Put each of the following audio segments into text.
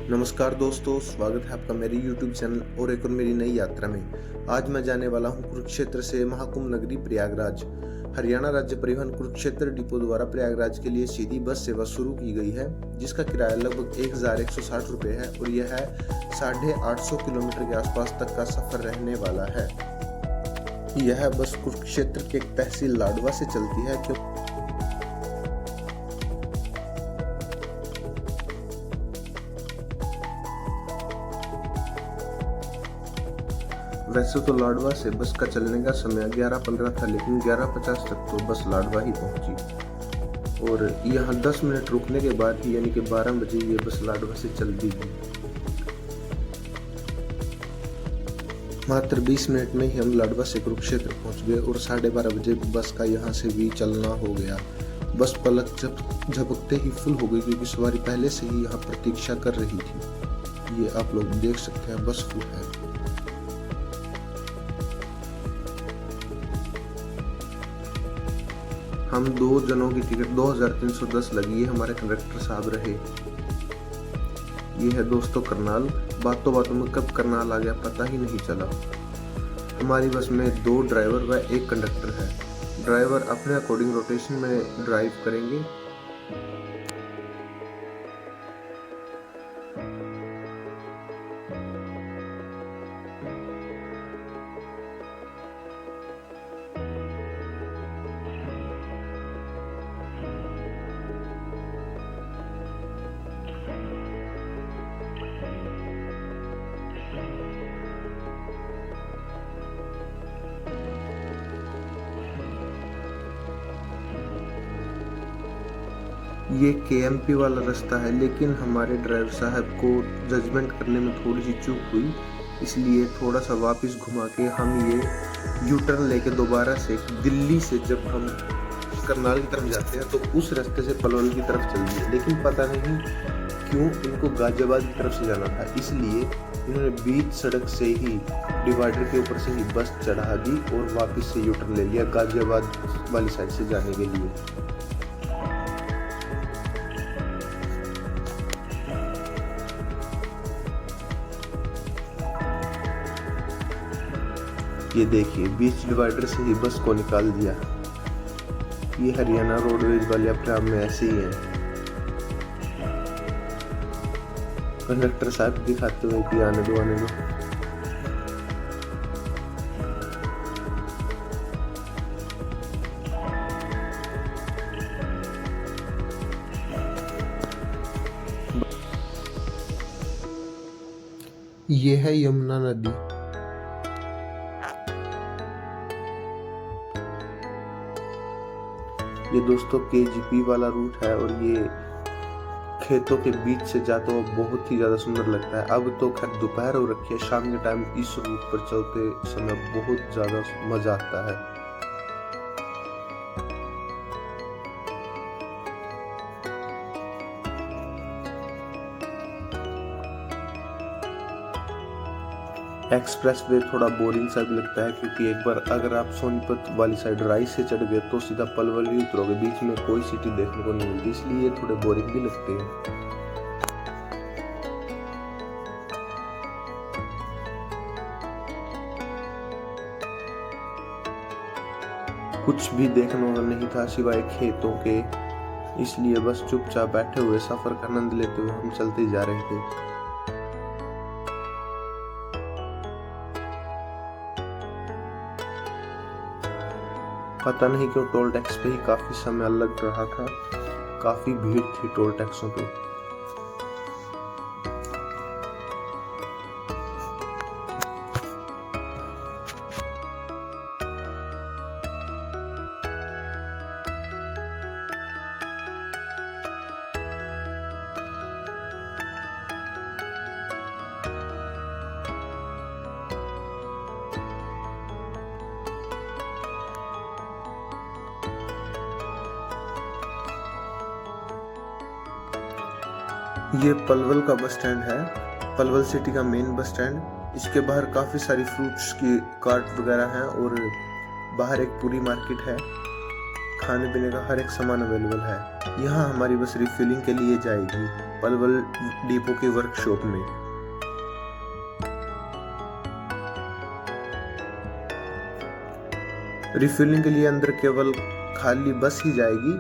नमस्कार दोस्तों, स्वागत है आपका मेरे YouTube चैनल और एक और मेरी नई यात्रा में। आज मैं जाने वाला हूं कुरुक्षेत्र से महाकुंभ नगरी प्रयागराज। हरियाणा राज्य परिवहन कुरुक्षेत्र डिपो द्वारा प्रयागराज के लिए सीधी बस सेवा शुरू की गई है, जिसका किराया लगभग 1160 रुपये है और यह 850 किलोमीटर के आसपास तक का सफर रहने वाला है। यह बस कुरुक्षेत्र के तहसील लाडवा से चलती है। वैसे तो लाडवा से बस का चलने का समय 11:15 था, लेकिन 11:50 तक तो बस लाडवा ही पहुंची और यहाँ 10 मिनट रुकने के बाद ही यानी कि 12 बजे ये बस लाडवा से चल दी गई। मात्र 20 मिनट में ही हम लाडवा से कुरुक्षेत्र पहुंच गए और 12:30 बजे बस का यहाँ से भी चलना हो गया। बस पलक झपकते ही फुल हो गई, क्योंकि सवारी पहले से ही यहाँ प्रतीक्षा कर रही थी। ये आप लोग देख सकते हैं, बस फुल है। हम 2 जनों की टिकट 2310 लगी है, हमारे कंडक्टर साहब रहे। ये है दोस्तों करनाल। बातों बातों में कब करनाल आ गया पता ही नहीं चला। हमारी बस में 2 ड्राइवर व 1 कंडक्टर है। ड्राइवर अपने अकॉर्डिंग रोटेशन में ड्राइव करेंगे। ये KMP वाला रास्ता है, लेकिन हमारे ड्राइवर साहब को जजमेंट करने में थोड़ी सी चूक हुई, इसलिए थोड़ा सा वापस घुमा के हम ये यू टर्न लेके दोबारा से दिल्ली से जब हम करनाल की तरफ जाते हैं तो उस रास्ते से पलवल की तरफ चल दिए। लेकिन पता नहीं क्यों इनको गाजियाबाद की तरफ से जाना था, इसलिए इन्होंने बीच सड़क से ही डिवाइडर के ऊपर से ही बस चढ़ा दी और वापस से यू टर्न ले लिया गाजियाबाद वाली साइड से जाने के लिए। ये देखिए, बीच डिवाइडर से ही बस को निकाल दिया। ये हरियाणा रोडवेज वाले अपने आप में ऐसे ही हैं। कंडक्टर साहब दिखाते हुए कि आने दो आने दो। ये है यमुना नदी। ये दोस्तों KGP वाला रूट है और ये खेतों के बीच से जाता हुआ बहुत ही ज़्यादा सुंदर लगता है। अब तो खैर दोपहर हो रखी है, शाम के टाइम इस रूट पर चलते समय बहुत ज़्यादा मज़ा आता है। एक्सप्रेस वे थोड़ा बोरिंग सा भी लगता है, क्योंकि एक बार अगर आप सोनीपत वाली साइड राइस से चढ़ गए तो सीधा पलवल ही उतरोगे, बीच में कोई सिटी देखने को नहीं मिलती, इसलिए ये थोड़े बोरिंग भी लगते हैं। कुछ भी देखने को नहीं था सिवाय खेतों के, इसलिए बस चुपचाप बैठे हुए सफर का आनंद लेते हुए हम चलते जा रहे थे। पता नहीं क्यों टोल टैक्स पे ही काफी समय लग रहा था, काफी भीड़ थी टोल टैक्सों पे। ये पलवल का बस स्टैंड है, पलवल सिटी का मेन बस स्टैंड। इसके बाहर काफ़ी सारी फ्रूट्स की कार्ट वगैरह हैं और बाहर एक पूरी मार्केट है। खाने पीने का हर एक सामान अवेलेबल है। यहाँ हमारी बस रिफिलिंग के लिए जाएगी पलवल डिपो की वर्कशॉप में। रिफिलिंग के लिए अंदर केवल खाली बस ही जाएगी,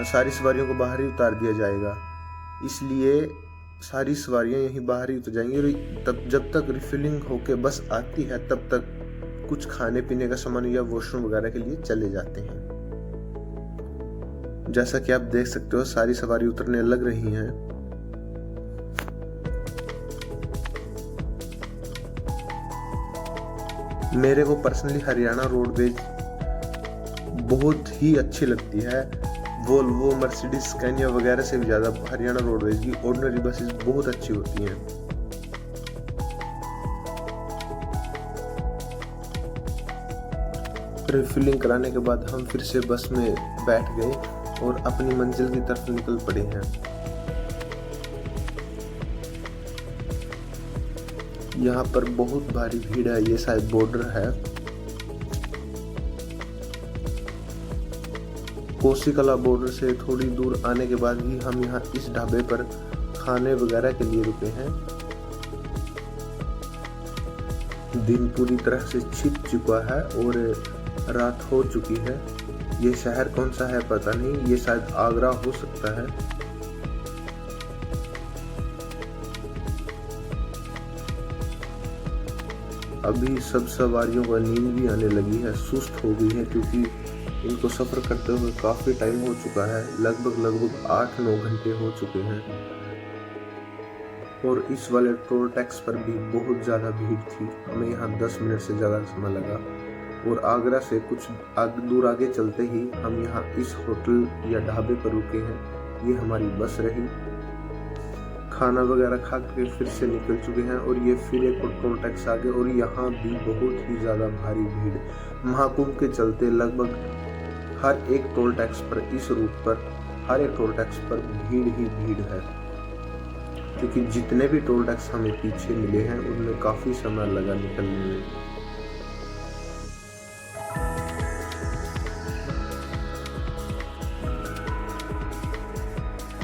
सारी सवारियों को बाहर ही उतार दिया जाएगा, इसलिए सारी सवारियां यहीं बाहर ही उतर जाएंगी। और तब जब तक रिफिलिंग होके बस आती है तब तक कुछ खाने पीने का सामान या वॉशरूम वगैरह के लिए चले जाते हैं। जैसा कि आप देख सकते हो सारी सवारी उतरने लग रही हैं। मेरे को पर्सनली हरियाणा रोडवेज बहुत ही अच्छी लगती है। वोल्वो, मर्सिडीज, स्कैनिया वगैरह से भी ज़्यादा हरियाणा रोडवेज की ऑर्डिनरी बसेस बहुत अच्छी होती हैं। रिफिलिंग कराने के बाद हम फिर से बस में बैठ गए और अपनी मंजिल की तरफ निकल पड़े हैं। यहाँ पर बहुत भारी भीड़ है, ये शायद बॉर्डर है। कोसीकला बॉर्डर से थोड़ी दूर आने के बाद ही हम यहाँ इस ढाबे पर खाने वगैरह के लिए रुके हैं। दिन पूरी तरह से छिप चुका है और रात हो चुकी है। ये शहर कौन सा है पता नहीं, ये शायद आगरा हो सकता है। अभी सब सवारियों को नींद भी आने लगी है, सुस्त हो गई है, क्योंकि इनको सफ़र करते हुए काफ़ी टाइम हो चुका है। लगभग 8-9 घंटे हो चुके हैं। और इस वाले टोल टैक्स पर भी बहुत ज़्यादा भीड़ थी। हमें यहाँ 10 मिनट से ज़्यादा समय लगा। और आगरा से कुछ दूर आगे चलते ही हम यहाँ इस होटल या ढाबे पर रुके हैं। ये हमारी बस रही। खाना वगैरह खा के फिर से निकल चुके हैं और ये फिर एक टोल टैक्स आ गया। और यहाँ भी बहुत ही ज़्यादा भारी भीड़। महाकुंभ के चलते लगभग हर एक टोल टैक्स पर, इस रूट पर हर एक टोल टैक्स पर भीड़ ही भीड़ है, क्योंकि जितने भी टोल टैक्स हमें पीछे मिले हैं उनमें काफ़ी समय लगा निकलने में।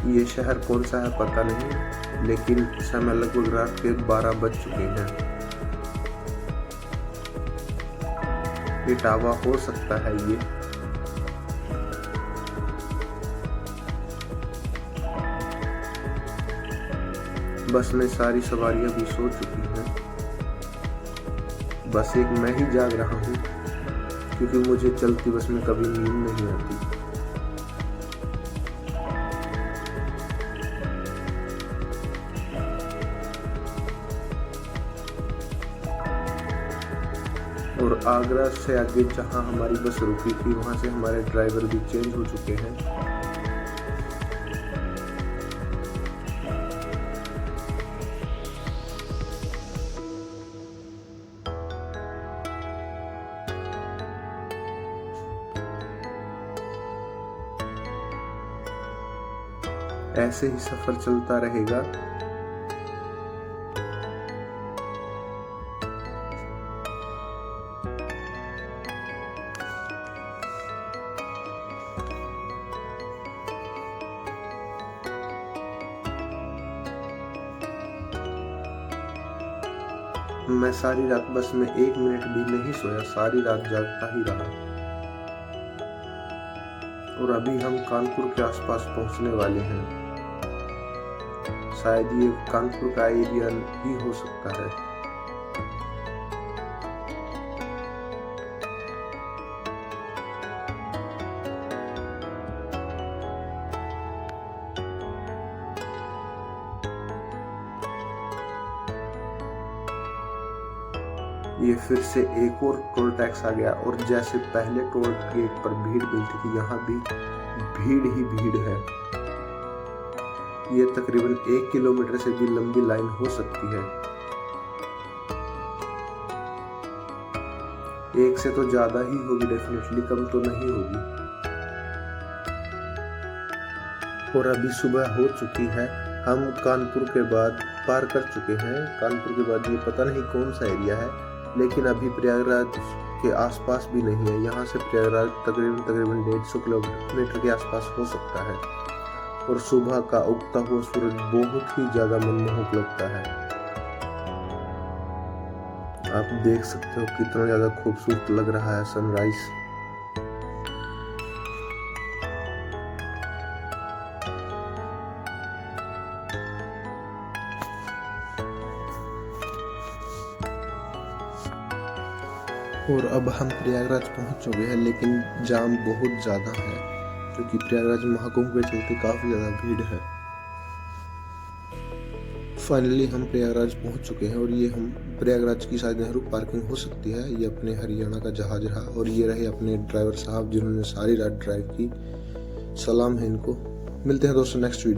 ये शहर कौन सा है पता नहीं, लेकिन समय लगभग रात के 12 बज चुके हैं। इटावा हो सकता है ये। बस में सारी सवारियां भी सो चुकी हैं। बस एक मैं ही जाग रहा हूँ, क्योंकि मुझे चलती बस में कभी नींद नहीं आती। और आगरा से आगे जहां हमारी बस रुकी थी वहां से हमारे ड्राइवर भी चेंज हो चुके हैं। ऐसे ही सफर चलता रहेगा। मैं सारी रात बस में 1 मिनट भी नहीं सोया, सारी रात जागता ही रहा। और अभी हम कानपुर के आसपास पहुंचने वाले हैं। शायद ये कानपुर का एरिया ही हो सकता है। ये फिर से एक और टोल टैक्स आ गया और जैसे पहले टोल गेट पर भीड़ मिलती थी, यहाँ भी भीड़ ही भीड़ है। ये तकरीबन 1 किलोमीटर से भी लंबी लाइन हो सकती है। एक से तो ज्यादा ही होगी, डेफिनेटली कम तो नहीं होगी। और अभी सुबह हो चुकी है। हम कानपुर के बाद पार कर चुके हैं। कानपुर के बाद ये पता नहीं कौन सा एरिया है, लेकिन अभी प्रयागराज के आसपास भी नहीं है। यहाँ से प्रयागराज तकरीबन 150 किलोमीटर के आसपास हो सकता है और सुबह का उगता हुआ सूरज बहुत ही ज़्यादा मनमोहक लगता है। आप देख सकते हो कितना ज़्यादा खूबसूरत लग रहा है सनराइज। और अब हम प्रयागराज पहुंच चुके हैं, लेकिन जाम बहुत ज़्यादा है क्योंकि प्रयागराज महाकुंभ के चलते काफ़ी ज़्यादा भीड़ है। फाइनली हम प्रयागराज पहुंच चुके हैं और ये हम प्रयागराज की शायद नेहरू पार्किंग हो सकती है। ये अपने हरियाणा का जहाज रहा और ये रहे अपने ड्राइवर साहब जिन्होंने सारी रात ड्राइव की। सलाम है इनको। मिलते हैं दोस्तों नेक्स्ट वीडियो।